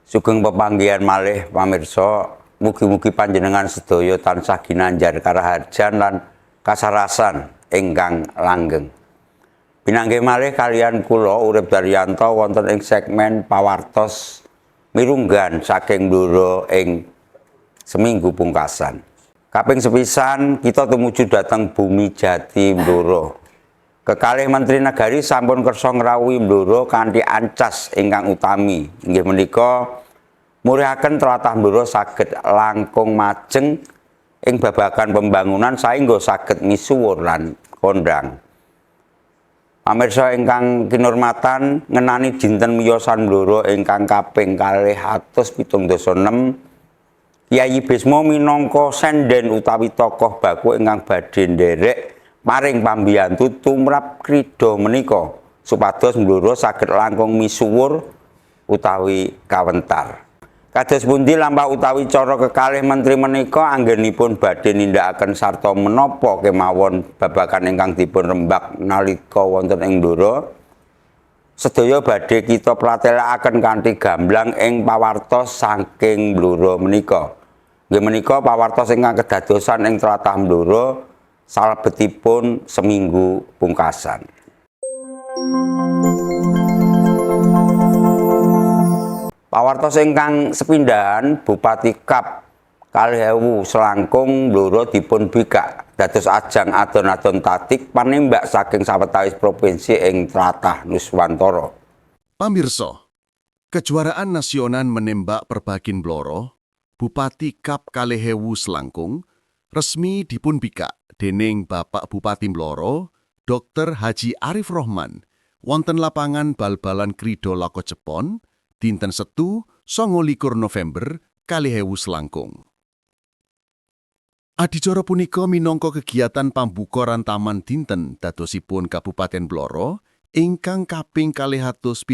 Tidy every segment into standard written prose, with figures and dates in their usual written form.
Sugeng pepanggihan malih pamirsa, mugi-mugi panjenengan sedaya tansah ginanjar karaharjan lan kasarasan ingkang langgeng. Pinanggih malih kaliyan kula Urip Daryanto wonten ing segmen pawartos mirunggan saking Blora ing seminggu pungkasan. Kaping sepisan kita tumuju dhateng Bumi Jati Blora. Kekalih Menteri Negari sampun kersa ngrawuhi Blora kanthi ancas ingkang utami. Inggih menika murihaken tlatah Blora saged langkung majeng ing babagan pembangunan saéngga saged misuwur lan kondhang. Pamirsa ingkang kinurmatan, ngenani dinten miyosan Blora ingkang kaping 276, Kyai Bisma minangka senden utawi tokoh baku ingkang badhe nderek maring pambiyantu tumrap krida menika supados Blora saged langkung misuwur utawi kawentar. Kados pundi lampah utawi cara kekalih menteri menika anggenipun badhe nindakaken sarta menapa kemawon babagan ingkang dipun rembak nalika wonten ing Blora, sedaya badhe kita pratelakaken kanthi gamblang ing pawartos saking Blora menika. Nggih menika pawartos ingkang kedadosan ing tlatah Blora salebetipun seminggu pungkasan. Pawartos ingkang sepindhahan Bupati Kap 2000 selangkung Blora dipun bikak dados ajang adon-adon tatik panembak saking sawetawis provinsi ing tlatah Nuswantara. Pamirsa, kejuaraan nasional menembak perbagin Blora Bupati Kap 2000 selangkung resmi dipun bikak dening Bapak Bupati Blora Dr. Haji Arif Rohman wonten lapangan bal-balan Krida Loko Cepon dinten Setu 29 November 2000 selangkung. Adicara punika minangka kegiatan pambukaran taman dinten dadosipun Kabupaten Blora ingkang kaping 276.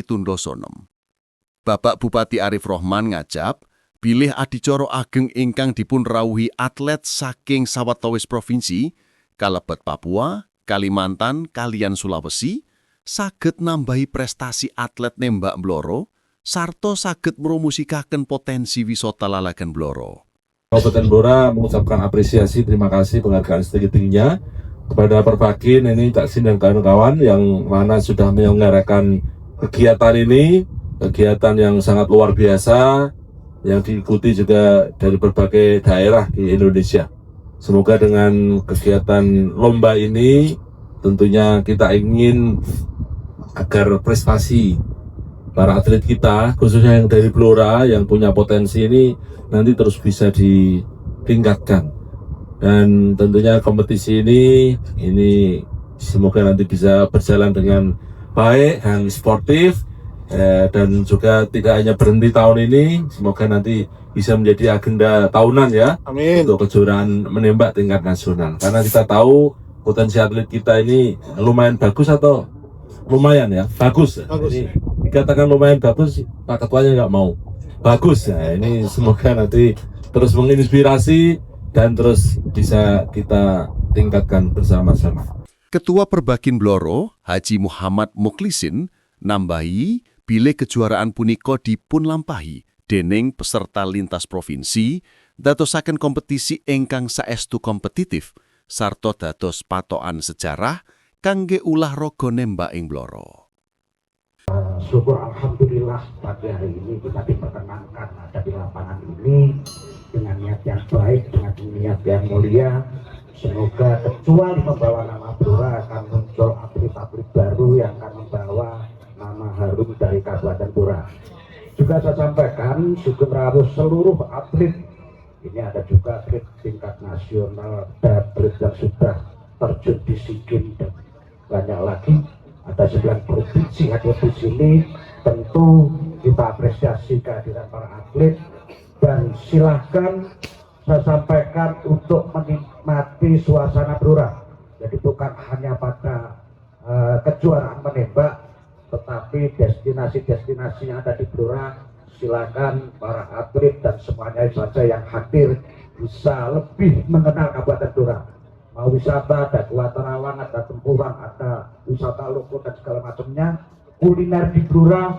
Bapak Bupati Arif Rohman ngajab bilih adicara ageng ingkang dipun rawuhi atlet saking sawetawis provinsi kalebet Papua, Kalimantan, kaliyan Sulawesi saged nambahi prestasi atlet nembak Blora sarta saged mromosikaken potensi wisata lalagan Blora. Kabupaten Blora mengucapkan apresiasi, terima kasih penghargaan setinggi-tingginya kepada Perbakin ini Taksin dan kawan-kawan yang mana sudah menyelenggarakan kegiatan ini, kegiatan yang sangat luar biasa yang diikuti juga dari berbagai daerah di Indonesia. Semoga dengan kegiatan lomba ini tentunya kita ingin agar prestasi para atlet kita, khususnya yang dari Blora yang punya potensi ini nanti terus bisa ditingkatkan. Dan tentunya kompetisi ini semoga nanti bisa berjalan dengan baik dan sportif, dan juga tidak hanya berhenti tahun ini, semoga nanti bisa menjadi agenda tahunan ya. Amin. Untuk kejuaraan menembak tingkat nasional. Karena kita tahu potensi atlet kita ini lumayan bagus atau lumayan ya, bagus. Ini dikatakan lumayan bagus, Pak Ketuanya nggak mau. Bagus ya, ini semoga nanti terus menginspirasi dan terus bisa kita tingkatkan bersama-sama. Ketua Perbakin Blora Haji Muhammad Mukhlisin nambahi bilih kejuaraan punika dipun lampahi dening peserta lintas provinsi dadosaken kompetisi ingkang saestu kompetitif sarta dados patokan sejarah kangge ulah raga nembak ing Blora. Syukur alhamdulillah pada hari ini kita diperkenankan ada di lapangan ini dengan niat yang baik, dengan niat yang mulia. Semoga kecuali membawa nama Blora akan muncul atlet-atlet baru yang akan membawa nama harum dari Kabupaten Blora. Juga saya sampaikan sugeng rawuh seluruh atlet. Ini ada juga atlet tingkat nasional, atlet yang sudah terjun di SEA Games dan banyak lagi. Ada 9 provinsi hadir di sini. Tentu kita apresiasi kehadiran para atlet dan silahkan saya sampaikan untuk menikmati suasana Blora. Jadi bukan hanya pada kejuaraan menembak, tetapi destinasi-destinasi yang ada di Blora, silakan para atlet dan semuanya saja yang hadir bisa lebih mengenal Kabupaten Blora. mau wisata, ada Gua Terawang, ada Tempuran, ada wisata loko dan segala macamnya. Kuliner di Blora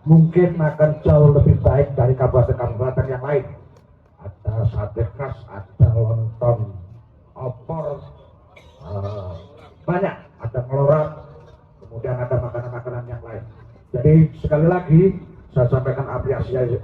mungkin akan jauh lebih baik dari kabupaten-kabupaten yang lain. Ada sate khas, ada lontong opor, banyak, ada melorot, kemudian ada makanan-makanan yang lain. Jadi sekali lagi saya sampaikan apresiasi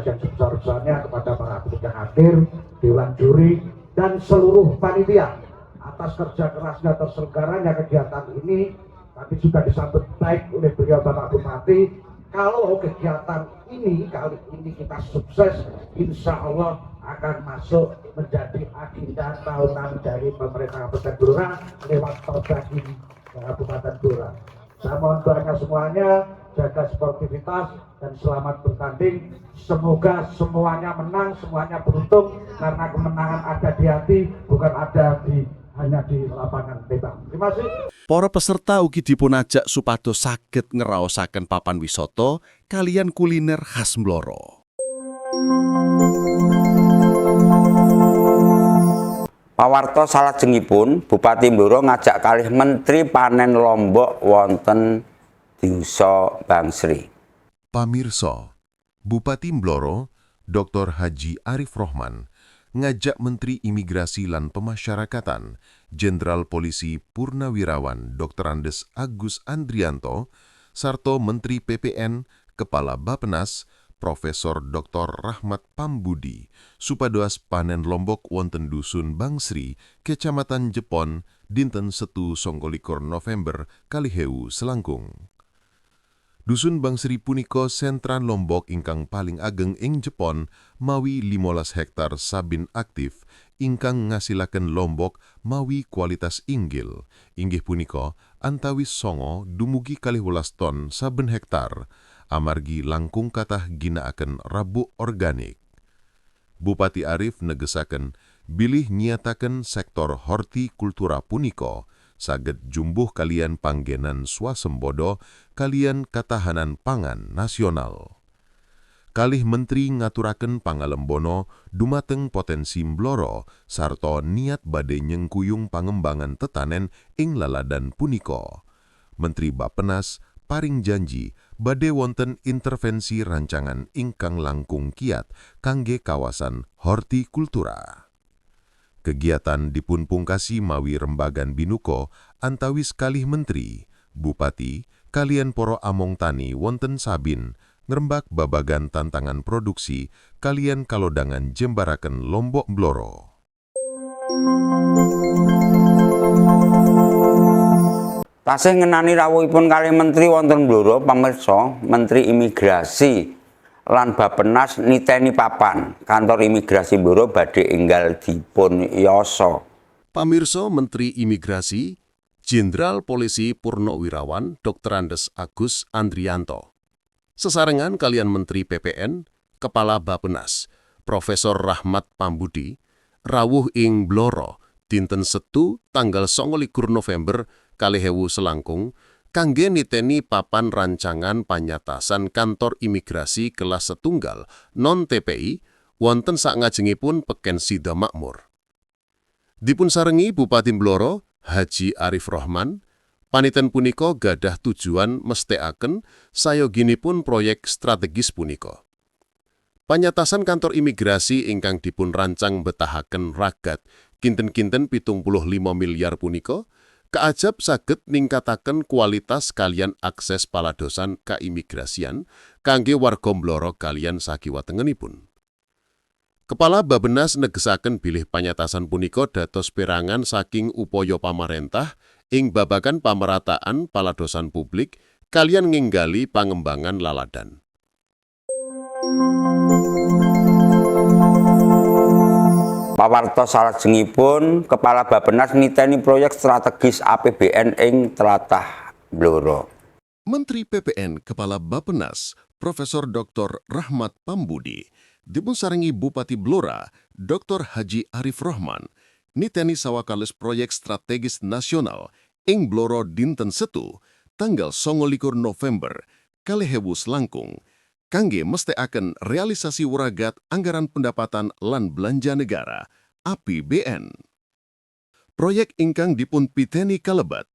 yang sebesar-besarnya kepada para atlet yang hadir, dewan juri, dan seluruh panitia atas kerja kerasnya terselenggaranya kegiatan ini. Tadi juga disambut baik oleh beliau Bapak Bupati. Kalau kegiatan ini kali ini kita sukses, insya Allah akan masuk menjadi agenda tahunan dari pemerintah Kabupaten Blora lewat Perbagi Kabupaten Blora. Saya mohon doanya semuanya, jaga sportivitas dan selamat bertanding. Semoga semuanya menang, semuanya beruntung, karena kemenangan ada di hati, bukan ada hanya di lapangan tembak. Terima kasih. Para peserta ugi dipunajak supados saged ngraosaken papan wisata kaliyan kuliner khas Blora. Pawarta salajengipun Bupati Blora ngajak kalih Menteri Panen Lombok wonten Dusa Bangsri. Pamirsa, Bupati Blora, Dr. Haji Arif Rohman, ngajak Menteri Imigrasi lan Pemasyarakatan, Jenderal Polisi Purnawirawan Dr. Andes Agus Andrianto, sarta Menteri PPN, Kepala Bappenas, Profesor Dr. Rahmat Pambudi, supados panen lombok wonten Dusun Bangsri, Kecamatan Jepon, dinten Setu 29 November kalihewu selangkung. Dusun Bangsri punika sentran lombok ingkang paling ageng ing Jepon mawi 15 hektar sabin aktif ingkang ngasilaken lombok mawi kualitas inggil, inggih punika antawis 9 dumugi 12 ton saben hektar, amargi langkung kathah ginakaken rabuk organik. Bupati Arif negesaken bilih nyataken sektor hortikultura punika saged jumbuh kalian panggenan swasembada kalian katahanan pangan nasional. Kalih menteri ngaturaken pangalembono dumateng potensi Blora sarta niat badhe nyengkuyung pangembangan tetanen ing laladan punika. Menteri Bappenas paring janji badhe wonten intervensi rancangan ingkang langkung kiat kangge kawasan hortikultura. Kegiatan dipunpungkasi mawi rembagan binuka antawis kalih menteri, bupati, kalian poro among tani wonten Sabin, ngrembak babagan tantangan produksi kalian kalodangan jembaraken Lombok Blora. Tasih ngenani rawuhipun kalih menteri wonten Blora, pamirsa, Menteri Imigrasi lan Bappenas niteni papan kantor imigrasi Blora badhe enggal dipun yasa. Pamirsa Menteri Imigrasi, Jenderal Polisi Purnawirawan Dr. Andes Agus Andrianto. Sesarengan kalian Menteri PPN, Kepala Bappenas, Profesor Rahmat Pambudi, rawuh ing Blora dinten Setu tanggal 29 November kalihewu selangkung kangge niteni papan rancangan panyatasan kantor imigrasi kelas setunggal non-TPI wonten sakngajengipun Peken Sida Makmur. Dipun sarengi Bupati Blora Haji Arif Rohman, paniten punika gadah tujuan mestekaken sayoginipun proyek strategis punika. Panyatasan kantor imigrasi ingkang dipun rancang betahaken ragat kinten-kinten 75 miliar punika kaajab saged ningkataken kualitas kalian akses paladosan kaimigrasian kangge warga Blora kalian sakiwatengenipun. Kepala Bappenas negesaken bilih panyatasan punika dados perangan saking upaya pamarentah ing babagan pamerataan paladosan publik kalian nginggali pangembangan laladan. Pawarta salajengipun Kepala Bappenas niteni proyek strategis APBN ing tlatah Blora. Menteri PPN Kepala Bappenas, Profesor Dr. Rahmat Pambudi, dipun sarengi Bupati Blora, Dr. Haji Arif Rohman, niteni sawakales proyek strategis nasional ing Blora dinten Setu, tanggal 29 November, kalihewu selangkung, kangge mestekaken realisasi wuragat anggaran pendapatan lan belanja negara, APBN. Proyek ingkang dipun piteni kalebat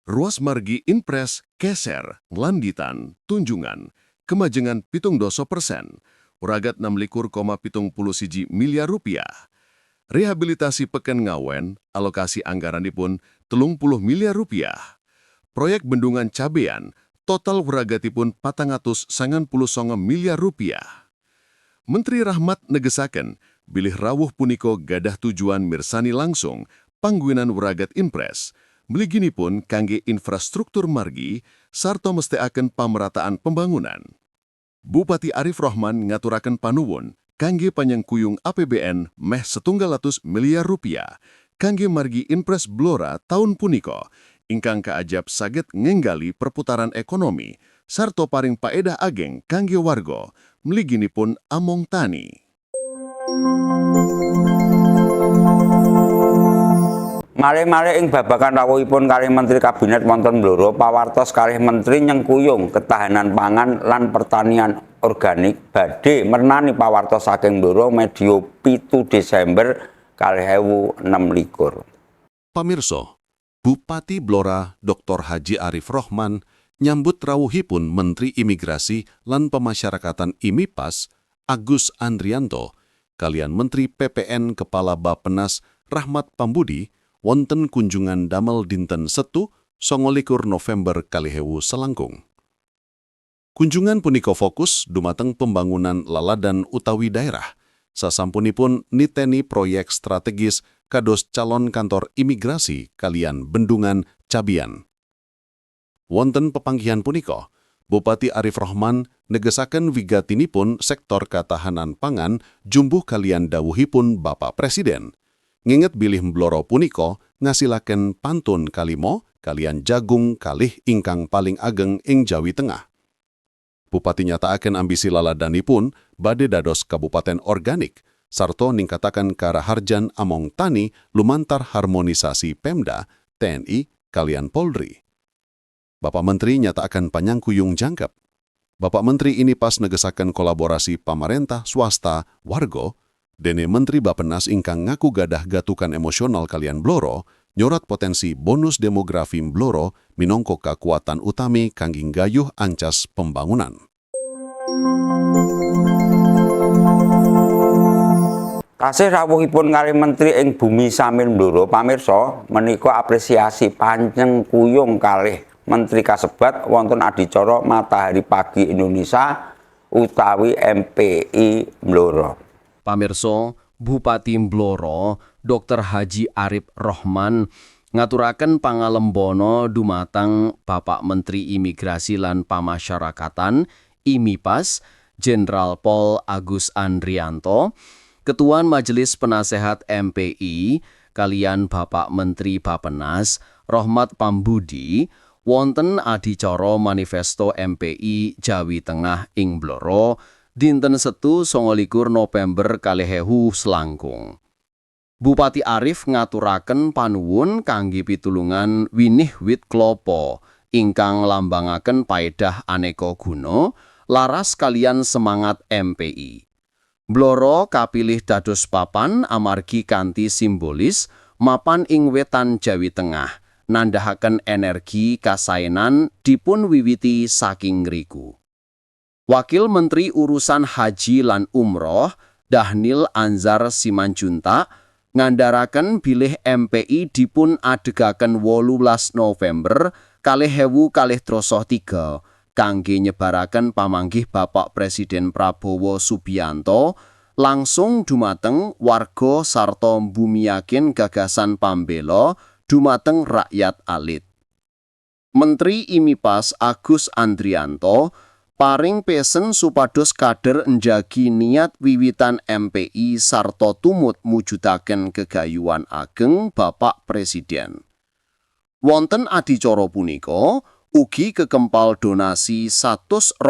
ruas margi Inpres Keser, Landitan, Tunjungan, kemajengan 70%, uragat 26,71 miliar rupiah. Rehabilitasi Peken Ngawen, alokasi anggaranipun 30 miliar rupiah. Proyek Bendungan Cabean, total uragatipun 499 miliar rupiah. Menteri Rahmat negesaken, bilih rawuh puniko gadah tujuan mirsani langsung pangguinan uragat Inpres, mliginipun kangge infrastruktur margi, sarta mesteaken pamerataan pembangunan. Bupati Arif Rohman ngaturaken panuwun kangge panyengkuyung APBN meh 100 miliar rupiah kangge margi Inpres Blora tahun puniko, ingkang kaajab saged ngenggali perputaran ekonomi, sarta paring paedah ageng kangge warga, mliginipun among tani. Malih-malih ing babagan rawuhipun kalih Menteri Kabinet wonten Blora pawartos kalih Menteri nyengkuyung ketahanan pangan lan pertanian organik badhe mernani pawartos saking Blora medio 7 Desember 2026. Pamirsa, Bupati Blora Dr. Haji Arif Rohman nyambut rawuhipun Menteri Imigrasi lan Pemasyarakatan IMIPAS Agus Andrianto kalian Menteri PPN Kepala Bappenas Rahmat Pambudi wonten kunjungan damel dinten Setu 29 November 2000 selangkung. Kunjungan punika fokus dumateng pembangunan laladan utawi daerah, sasampunipun niteni proyek strategis kados calon kantor imigrasi kalian Bendungan Cabean. Wonten pepanggihan punika, Bupati Arif Rohman negesaken wigatinipun sektor katahanan pangan jumbuh kalian dawuhipun Bapak Presiden. Nginget bilih Blora punika ngasilaken pantun kalimo kalian jagung kalih ingkang paling ageng ing Jawi Tengah. Bupati nyataaken ambisi laladanipun badhe dados kabupaten organik sarta ningkataken karaharjan among tani lumantar harmonisasi Pemda, TNI kalian Polri. Bapak Menteri nyataaken panyangkuyung jangkep. Bapak Menteri ini pas negesaken kolaborasi pamarentah swasta warga dene Menteri Bappenas ingkang ngaku gadah gatukan emosional kalian Blora, nyorat potensi bonus demografi Blora minangka kakuatan utami kangge gayuh ancas pembangunan. Tasih rawuhipun kalih Menteri ing Bumi Samin Blora pamirsa menika apresiasi panjengkuyung kalih Menteri kasebat wonten adicara Matahari Pagi Indonesia utawi MPI Blora. Pamirsa, Bupati Blora Dr. Haji Arif Rohman ngaturaken pangalembono dumateng Bapak Menteri Imigrasi lan Pamasyarakatan IMIPAS Jenderal Pol Agus Andrianto, Ketuan Majelis Penasehat MPI kalian Bapak Menteri Bappenas Rahmat Pambudi wonten adicara manifesto MPI Jawi Tengah ing Blora dinten Setu 29 November 2000 selangkung. Bupati Arif ngaturaken panuwun kangge pitulungan winih wit klopo ingkang lambangaken paedah aneka guna laras kalian semangat MPI. Blora kapilih dados papan amargi kanthi simbolis mapan ing wetan Jawi Tengah nandhahaken energi kasaenan dipun wiwiti saking ngriku. Wakil Menteri Urusan Haji lan Umroh Dahnil Anzar Simanjuntak ngandharaken bilih MPI dipun adegaken 18 November 2023 kangge nyebaraken pamanggih Bapak Presiden Prabowo Subianto langsung dumateng warga sarta mbumiyaken gagasan pambela dumateng rakyat alit. Menteri IMIPAS Agus Andrianto paring pesen supados kader njagi niat wiwitan MPI sarta tumut mujudaken kegayuhan ageng Bapak Presiden. Wonten adicara punika ugi kekempal donasi 120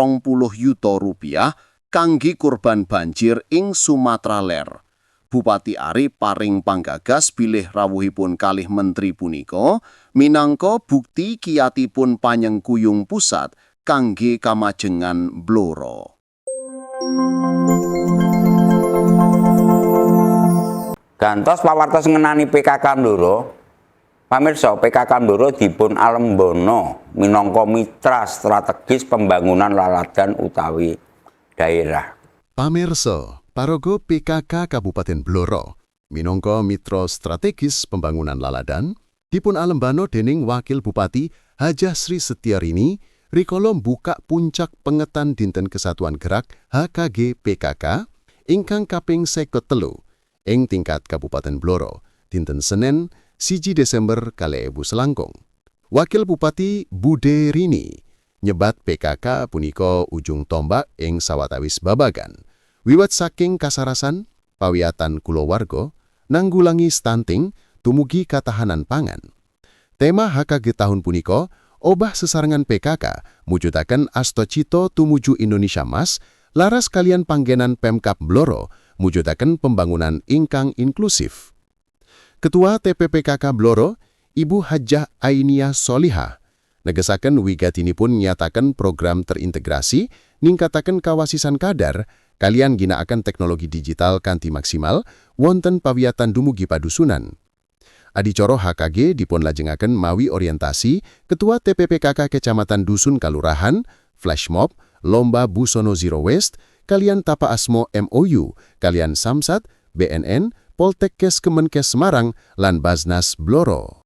yuta rupiah kangge korban banjir ing Sumatera Ler. Bupati Arif paring panggagas bilih rawuhipun kalih menteri punika minangka bukti kiyatipun panyengkuyung pusat kangge kamajengan Blora. Gantos pawartos ngenani PKK Blora, Pamirsa, PKK Blora dipun alembono minangka mitra strategis pembangunan laladan utawi daerah. Pamirsa, paraga PKK Kabupaten Blora minangka mitra strategis pembangunan laladan dipun alembano dening Wakil Bupati Hajah Sri Setyarini rikala buka puncak pengetan Dinten Kesatuan Gerak HKG PKK ingkang kaping 53 ing tingkat Kabupaten Blora dinten Senin 1 Desember 2020. Wakil Bupati Bude Rini nyebat PKK punika ujung tombak ing sawatawis babagan. Wiwat saking kasarasan, pawiyatan kulawarga, nanggulangi stunting, tumugi katahanan pangan. Tema HKG tahun punika, obah sesarengan PKK, mujudaken astocito tumuju Indonesia Mas, laras kalian panggenan Pemkab Blora, mujudaken pembangunan ingkang inklusif. Ketua TPPKK Blora, Ibu Hajah Ainia Solihah, negesaken wigatinipun nyataken program terintegrasi, ningkataken kawasisan kadar, kalian ginaaken teknologi digital kanthi maksimal, wonten pawiyatan dumugi padusunan. Adicara HKG dipun lajengaken mawi orientasi Ketua TPPKK Kecamatan Dusun Kalurahan, flash mob, lomba Busono Zero Waste, kalian Tapa Asmo MOU, kalian Samsat, BNN, Poltekkes Kemenkes Semarang, lan Basnas Blora.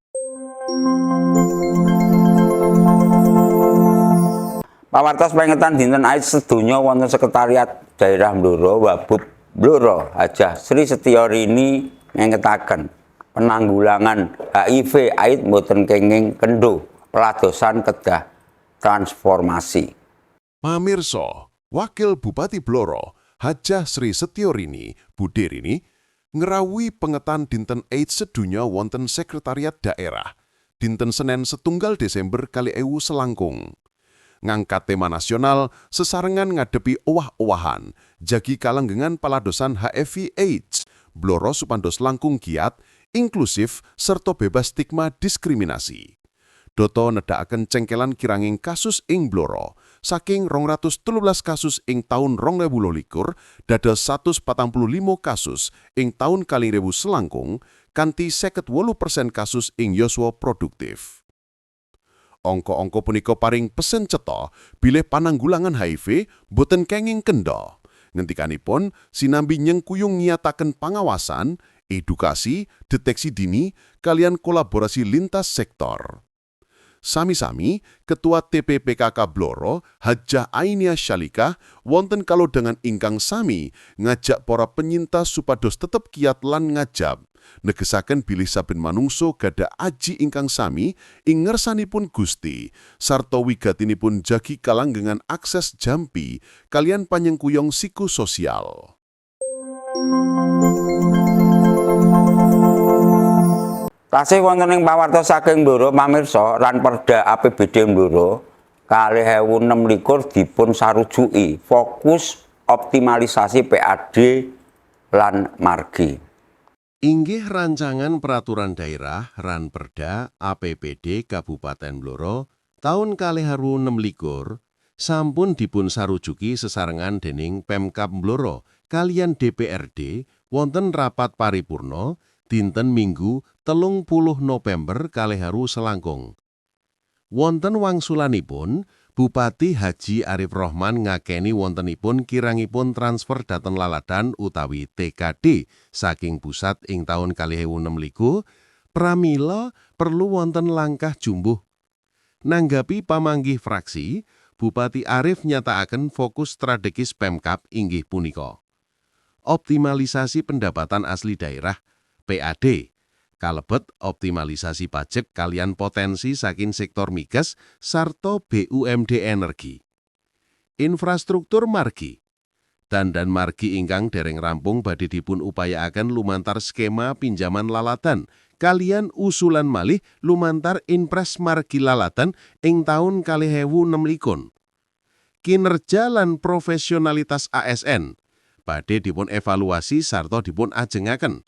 Pawartos pengetan dinten Ait sedonya wonten sekretariat daerah Blora Wabub Blora Hajah Sri Setyarini ngengetaken penanggulangan HIV AIDS mboten kenging kendho peladosan kedah transformasi. Pamirsa, Wakil Bupati Blora Hajah Sri Setyarini Bude Rini ngerawuhi pengetan dinten AIDS sedunya wonten sekretariat daerah dinten Senin 1 Desember 2020 selangkung. Ngangkat tema nasional sesarengan ngadepi owah-owahan jagi kalanggengan paladosan HIV AIDS Blora supados langkung giat, inklusif serta bebas stigma diskriminasi. Doto nedakaken cengkelan kiranging kasus ing Blora saking 213 kasus ing taun 2022 dados 145 kasus ing taun 2000 selangkung kanthi 58% kasus ing yuswa produktif. Angka-angka punika paring pesen cetha bilih pananggulangan HIV boten kenging kendha. Ngentikanipun sinambi nyengkuyung ngiyataken pangawasan, edukasi, deteksi dini kalian kolaborasi lintas sektor. Sami-sami, Ketua TPPKK Blora, Hajah Ainia Syalikah, wonten kalodhangan ingkang sami, ngajak para penyintas supados tetep kiat lan ngajab. Negesaken bilih saben manungso gada aji ingkang sami, ing ngersanipun Gusti, sarta wigatinipun jagi kalanggengan akses jampi, kalian panyengkuyong psikososial. Tasih wonten ing pawartos saking Blora pamirsa lan Perda APBD Blora 2026 dipun sarujuki fokus optimalisasi PAD lan margi. Inggih rancangan peraturan daerah ran Perda APBD Kabupaten Blora taun 2026 sampun dipun sarujuki sesarengan dening Pemkab Blora kalian DPRD wonten rapat paripurna dinten Minggu 30 November 2020 selangkung. Wonten wangsulanipun, Bupati Haji Arif Rohman ngakeni wontenipun kirangipun transfer dhateng laladan utawi TKD saking pusat ing taun 2026 pramila perlu wonten langkah jumbuh. Nanggapi pamanggih fraksi, Bupati Arif nyatakaken fokus strategis Pemkab inggih punika optimalisasi pendapatan asli daerah PAD, kalebet optimalisasi pajak kalian potensi saking sektor migas sarta BUMD energi. Infrastruktur margi. Dan margi ingkang dereng rampung badhe dipun upayaaken lumantar skema pinjaman laladan kalian usulan malih lumantar Inpres margi laladan ing taun 2026. Kinerja lan profesionalitas ASN badhe dipun evaluasi sarta dipun ajengaken.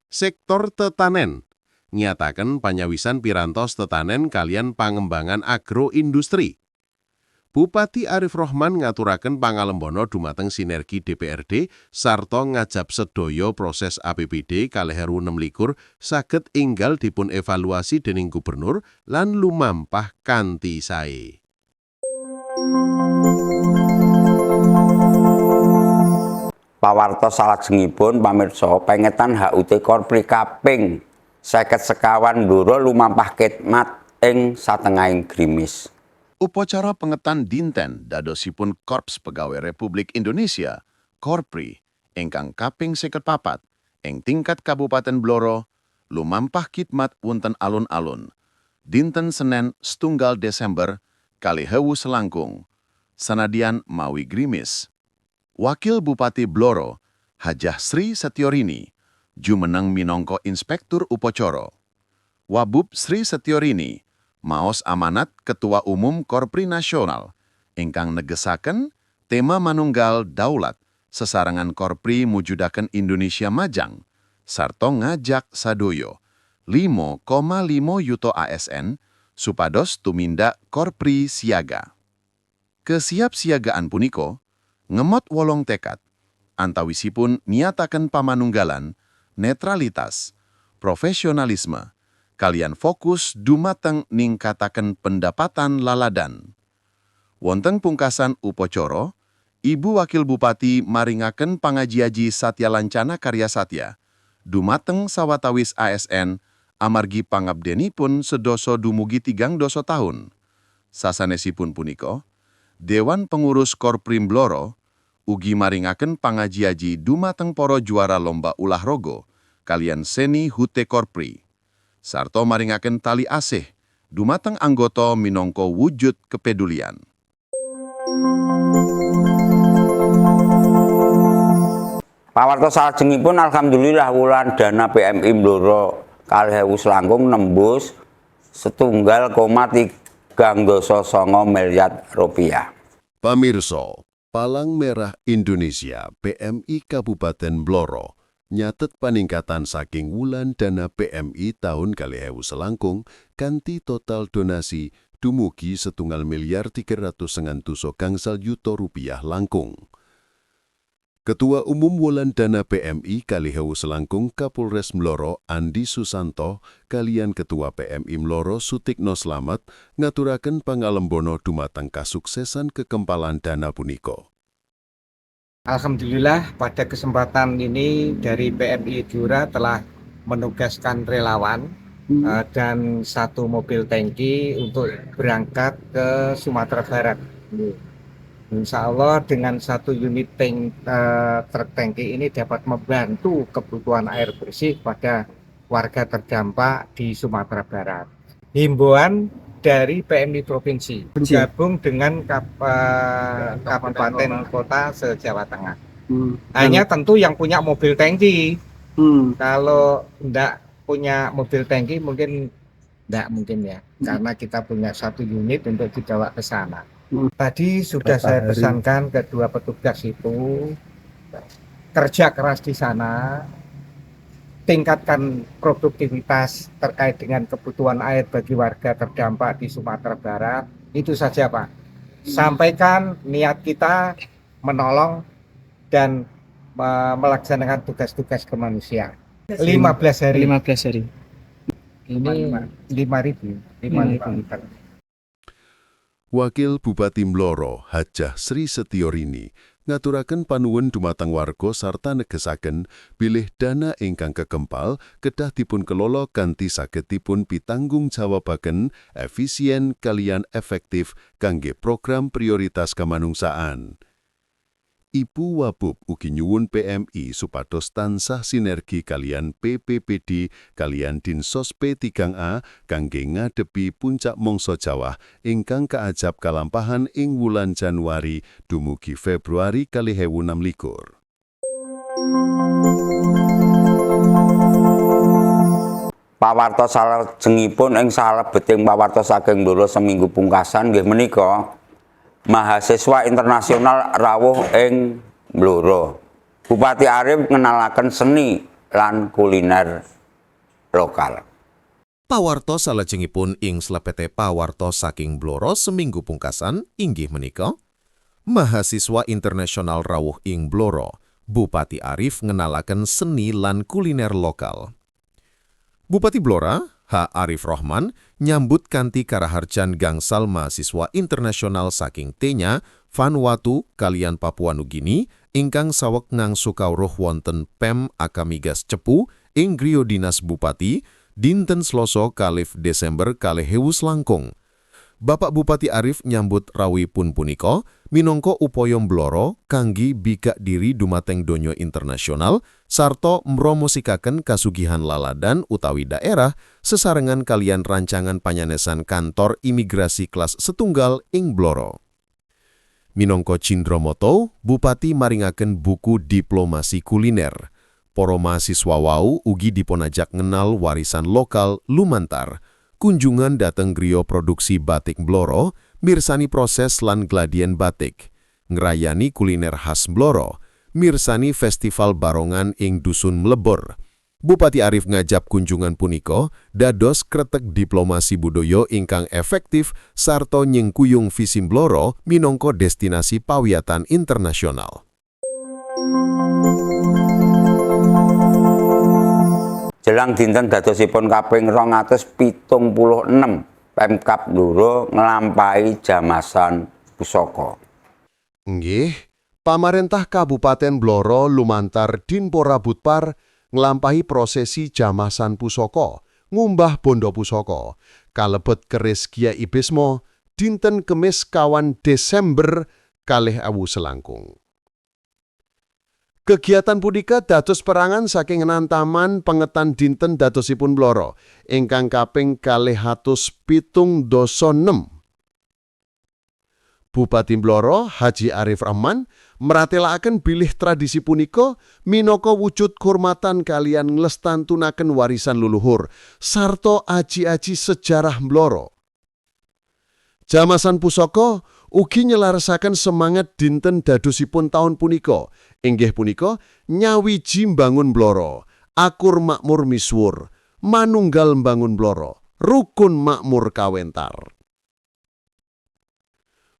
Sektor tetanen, nyataken panyawisan pirantos tetanen kalian pangembangan agroindustri. Bupati Arif Rohman ngaturaken pangalembono dumateng sinergi DPRD sarta ngajab sedaya proses APBD kalih ewu 26 saged enggal dipun evaluasi dening gubernur lan lumampah kanthi sae. Pawartos salajengipun pamirsa pengetan HUT Korpri kaping 51 Blora lumampah khidmat ing satengahing Grimis. Upacara pengetan dinten dadosipun Korps Pegawai Republik Indonesia, Korpri, ingkang kaping 54 ing tingkat Kabupaten Blora, lumampah khidmat wonten alun-alun, dinten Senen 1 Desember 2019, sanadyan mawi Grimis. Wakil Bupati Blora, Hajah Sri Setiorini, jumeneng minangka Inspektur Upacara. Wabub Sri Setiorini, maos amanat Ketua Umum Korpri Nasional, ingkang negesaken tema manunggal daulat sesarengan Korpri mujudaken Indonesia Majang, sarta ngajak sadoyo 5,5 yuto ASN supados tumindak Korpri siaga. Kesiapsiagaan punika ngemot wolong tekad, antawisipun niataken pamanunggalan, netralitas, profesionalisme, kalian fokus dumateng ningkataken pendapatan laladan. Wonten pungkasan upacara, Ibu Wakil Bupati maringaken pangaji-aji Satya Lancana Karya Satya, dumateng sawatawis ASN, amargi pangabdenipun sedoso dumugi 3 tahun. Sasanesipun punika, Dewan Pengurus Korprim Blora ugi maringaken pangaji-aji dumateng para juara lomba ulah rogo, kalian seni HUT Korpri. Sarto maringaken tali asih dumateng anggota minangka wujud kepedulian. Pawartos salajengipun alhamdulillah wulan dana PMI Blora 2019 nembus 1,39 miliar rupiah. Pamirsa, Palang Merah Indonesia PMI Kabupaten Blora nyatet paningkatan saking wulan dana PMI tahun 2019 kanthi total donasi dumugi 1,300,900 juta langkung. Ketua Umum Wulan Dana PMI Kalihau-Selangkung Kapolres Mloro Andi Susanto kalian Ketua PMI Mloro Sutikno Slamet ngaturaken pangalembono dumateng kasuksesan kekempalan dana punika. Alhamdulillah pada kesempatan ini dari PMI Blora telah menugaskan relawan dan 1 mobil tangki untuk berangkat ke Sumatera Barat. Insya Allah dengan 1 unit truk tangki ini dapat membantu kebutuhan air bersih pada warga terdampak di Sumatera Barat. Himbauan dari PMI Provinsi bergabung dengan kabupaten kota se-Jawa Tengah. Hanya tentu yang punya mobil tangki. Kalau tidak punya mobil tangki mungkin tidak mungkin ya, karena kita punya 1 unit untuk dibawa ke sana. Tadi sudah saya pesankan kedua petugas itu kerja keras di sana, tingkatkan produktivitas terkait dengan kebutuhan air bagi warga terdampak di Sumatera Barat. Itu saja Pak. Sampaikan niat kita menolong dan melaksanakan tugas-tugas kemanusiaan. 15 hari. 15 hari. Ini 5.000 liter. Wakil Bupati Mloro Hajah Sri Setiorini ngaturaken panuwun dumateng warga sarta negesaken bilih dana ingkang kekempal kedah dipun kelola kanthi saged dipun pitanggung-jawabaken efisien kalian efektif kangge program prioritas kamanungsaan. Ibu Wabub ugi nyuwun PMI supados tansah sinergi kalian PPPD kalian Dinsos P3A kangge ngadepi puncak mangsa Jawa ingkang kaajab kalampahan ing wulan Januari dumugi Februari 2026. Pawartos salajengipun ing salebeting pawartos saking Blora seminggu pungkasan nggih menika mahasiswa internasional rawuh ing Blora. Bupati Arif ngenalaken seni lan kuliner lokal. Pawarto salajengipun ing slepete pawarto saking Blora seminggu pungkasan inggih menika mahasiswa internasional rawuh ing Blora, Bupati Arif ngenalaken seni lan kuliner lokal. Bupati Blora, H. Arif Rohman, nyambut kanthi karaharjan gangsal mahasiswa internasional saking Tenya, Vanuatu, kalian Papua Nugini, ingkang saweg ngangsu kawruh wonten PEM Akamigas Cepu ing griya dinas Bupati, dinten Selasa kalih Desember kalih ewu selangkung. Bapak Bupati Arif nyambut rawuhipun punika minangka upaya Blora kangge bikak diri dumateng donya internasional sarta mpromosikaken kasugihan laladan utawi daerah sesarengan kalian rancangan panyanesan kantor imigrasi kelas setunggal ing Blora. Minangka cindramata, Bupati maringaken buku diplomasi kuliner. Para mahasiswa wau ugi dipunajak ngenal warisan lokal lumantar. Kunjungan dateng griya produksi batik Blora, mirsani proses lan gladien batik. Ngrayani kuliner khas Blora, mirsani festival barongan ing Dusun Mlebor. Bupati Arif ngajab kunjungan punika dados kretek diplomasi budaya ingkang efektif sarta nyengkuyung visi Blora minangka destinasi pawiyatan internasional. Jelang dinten dadosipun kaping 276 Pemkab Blora nglampahi jamasan pusaka. Nggih, pamarentah Kabupaten Blora lumantar Dinpora Butpar nglampahi prosesi jamasan pusaka, ngumbah bondo pusaka, kalebet keris Kyai Bisma dinten Kemis kawan Desember kalih ewu selangkung. Kegiatan punika dados perangan saking enantaman pengetan dinten dadosipun Blora ingkang kaping 276. Bupati Blora Haji Arif Rohman meratelaken bilih tradisi punika minangka wujud kurmatan kalian nglestantunaken warisan leluhur sarta aji-aji sejarah Blora. Jamasan pusaka ugi nyelarasaken semangat dinten dadosipun taun punika, inggih punika nyawiji mbangun Blora, akur makmur misuwur, manunggal mbangun Blora, rukun makmur kawentar.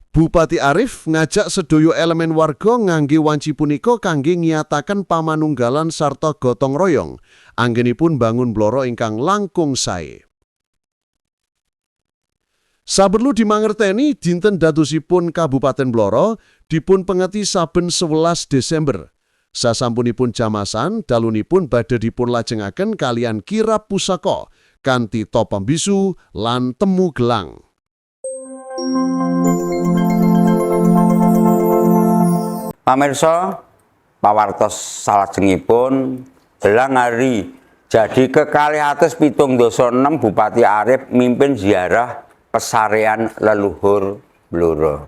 Bupati Arif ngajak sedaya elemen warga ngangge wanci punika kangge ngiyataken pamanunggalan sarta gotong royong, anggenipun bangun Blora ingkang langkung sae. Saperlu dimangerteni dinten dadosipun Kabupaten Blora dipun pengeti saben 11 Desember. Sasampunipun jamasan dalunipun badhe dipun lajengaken kalian kirab pusaka kanthi topa bisu lan temu gelang. Pamirsa, pawartos salajengipun jelang hari jadi ke-276 Bupati Arif mimpin ziarah pesarean leluhur Blora.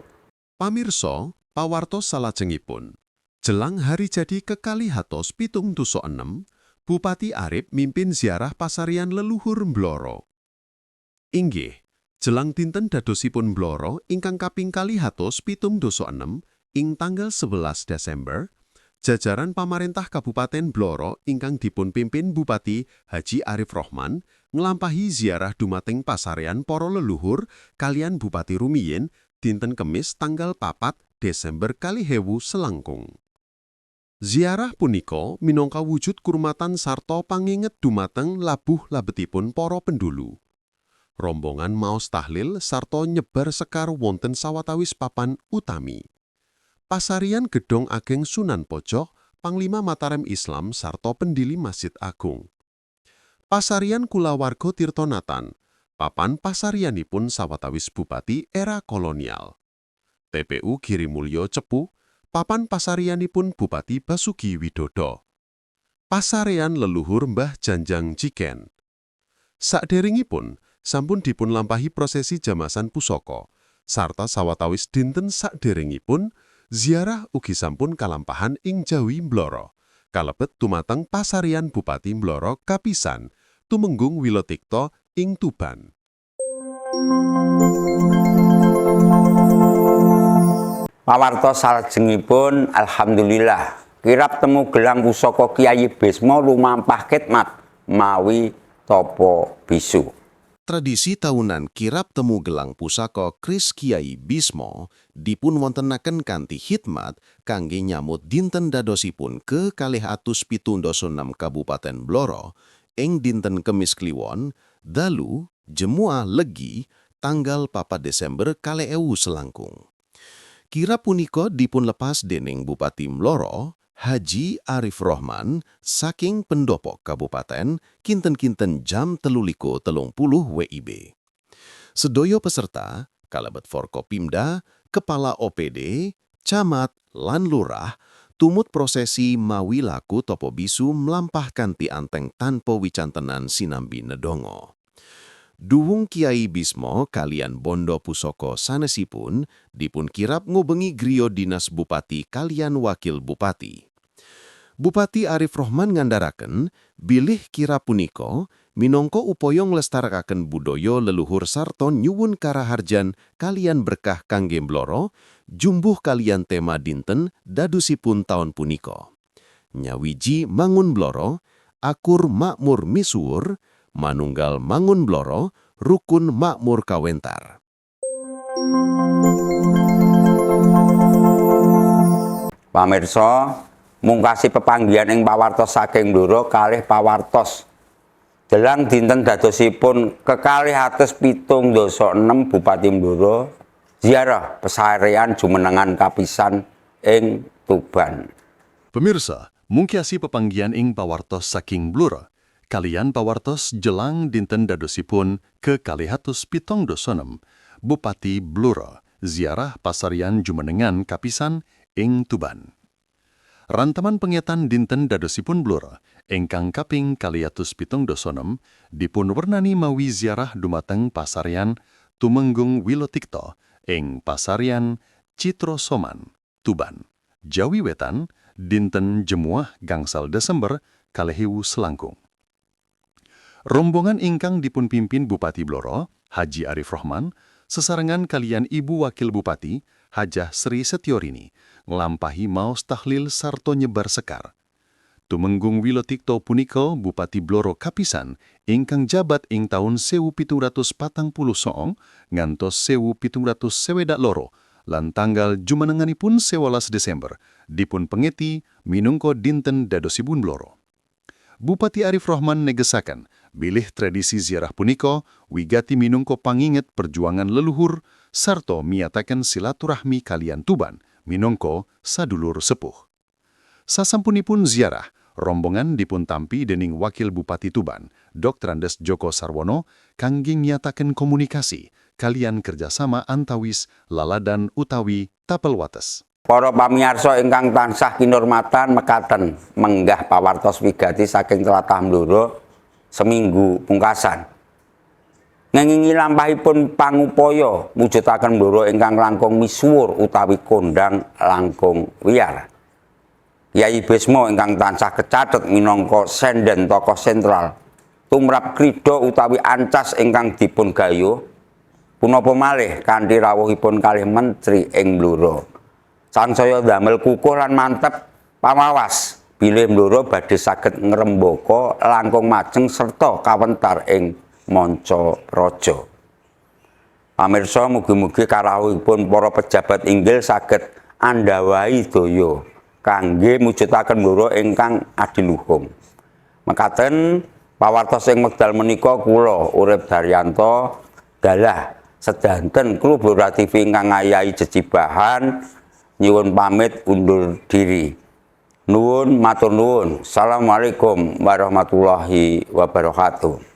Pamirsa, pawartos salajengipun jelang hari jadi ke-276 Bupati Arif mimpin ziarah pasarian leluhur Blora. Inggih, jelang dinten dadosipun Blora ingkang kaping 276 ing tanggal 11 Desember, jajaran pamarentah Kabupaten Blora ingkang dipun pimpin Bupati Haji Arif Rohman nglampahi ziarah dumateng pasarean para leluhur kalian Bupati rumiyin dinten Kemis tanggal 4 Desember kalih ewu selangkung. Ziarah punika minangka wujud kurmatan sarta panginget dumateng labuh labetipun para pendulu. Rombongan maos tahlil sarta nyebar sekar wonten sawatawis papan utami. Pasarian Gedhong Ageng Sunan Pojok, Panglima Mataram Islam sarta pendili Masjid Agung. Pasarian Kulawarga Tirtonatan, papan pasarianipun sawatawis bupati era kolonial. TPU Girimulyo Cepu, papan pasarianipun Bupati Basuki Widodo. Pasarean leluhur Mbah Janjang Jiken. Sakderengipun sampun dipun lampahi prosesi jamasan pusaka, sarta sawatawis dinten sakderengipun ziarah ugi sampun kalampahan ing Jawi Blora, kalebet tumateng pasarian Bupati Blora kapisan, tumenggung Wilotikto ing Tuban. Pawartos salajengipun alhamdulillah kirab temu gelang pusaka Kyai Bisma lumampah khidmat mawi topo bisu. Tradisi tahunan kirap temu gelang pusaka Kris Kiai Bismo dipun wontenaken kanthi khidmat kangge nyamut dinten dadosipun ke 276 Kabupaten Blora ing dinten Kemis Kliwon dalu Jemuah Legi tanggal 4 Desember 2000 selangkung. Kirap punika dipun lepas dening Bupati Mloro Haji Arif Rohman saking Pendopo Kabupaten kinten-kinten jam 3:30 WIB. Sedaya peserta kalebet Forkopimda, Kepala OPD, Camat, lan Lurah tumut prosesi mawi laku topo bisu mlampah kanthi anteng tanpa wicantenan sinambi nedonga. Duwung Kiai Bismo kalian bondo pusaka sanesipun dipun kirap ngubengi griya dinas Bupati kalian Wakil Bupati. Bupati Arif Rohman ngandharaken bilih kirap punika minangka upaya nglestarekaken budaya leluhur sarta nyuwun karaharjan kalian berkah kangge Blora jumbuh kalian tema dinten dadosipun taun punika. Nyawiji mangun Blora, akur makmur misuwur, manunggal mangun Blora, rukun makmur kawentar. Pamirsa, mungkasi pepanggihan ing pawartos saking Blora kalih pawartos delang dinten dadosipun kekalih atus 76 Bupati Blora ziarah pesarean jumenengan kapisan ing Tuban. Pemirsa, mungkiasi pepanggihan ing pawartos saking Blora kalian pawartos jelang dinten dadosipun ke 276 Bupati Blora ziarah pasarian jumenengan kapisan ing Tuban. Rantaman pengetan dinten dadosipun Blora ingkang kaping 276 dipun wernani mawi ziarah dumateng pasarian Tumenggung Wilotikto ing pasarian Citro Soman, Tuban, Jawi Wetan dinten Jemuah gangsal Desember 2000 selangkung. Rombongan ingkang dipun pimpin Bupati Blora, Haji Arif Rohman, sesarengan kalian Ibu Wakil Bupati, Hajah Sri Setiorini, nglampahi maos tahlil sarto nyebar sekar. Tumenggung Wilotikto punika Bupati Blora kapisan ingkang jabat ing taun 1749 ngantos 1792 lan tanggal jumenenganipun 11 Desember dipun pengeti minangka dinten dadosipun Blora. Bupati Arif Rohman negesaken bilih tradisi ziarah punika wigati minangka panginget perjuangan leluhur sarta miyataken silaturahmi kalian Tuban minangka sadulur sepuh. Sasampunipun ziarah, rombongan dipun tampi dening Wakil Bupati Tuban, Dr. Andes Joko Sarwono, kangge nyataken komunikasi kalian kerjasama antawis laladan utawi tapel wates. Para pamirsa ingkang tansah kinurmatan mekaten menggah pawartos wigati saking tlatah Blora seminggu pungkasan. Ngengingi lampahipun pangupaya mujudaken Blora ingkang langkung misuwur utawi kondang langkung wiyar. Kiai Bismo ingkang tansah kecathet minangka senden tokoh sentral tumrap krida utawi ancas ingkang dipun gayuh punapa malih kanthi rawuhipun kalih menteri ing Blora. Sansaya damel kukuh lan mantep pamawas bilih Blora badhe saged ngrembaka langkung majeng serta kawentar ing manca raja. Pamirsa, mugi-mugi karawuhipun para pejabat inggil saged andhawahi daya kangge mujudaken Blora ingkang adiluhung. Mekaten pawartos ing wekdal menika kula Urip Daryanto dalah sedanten kru Blora TV ingkang ngayahi jejibahan nyuwun pamit undur diri. Nuwun matur nuwun. Assalamualaikum warahmatullahi wabarakatuh.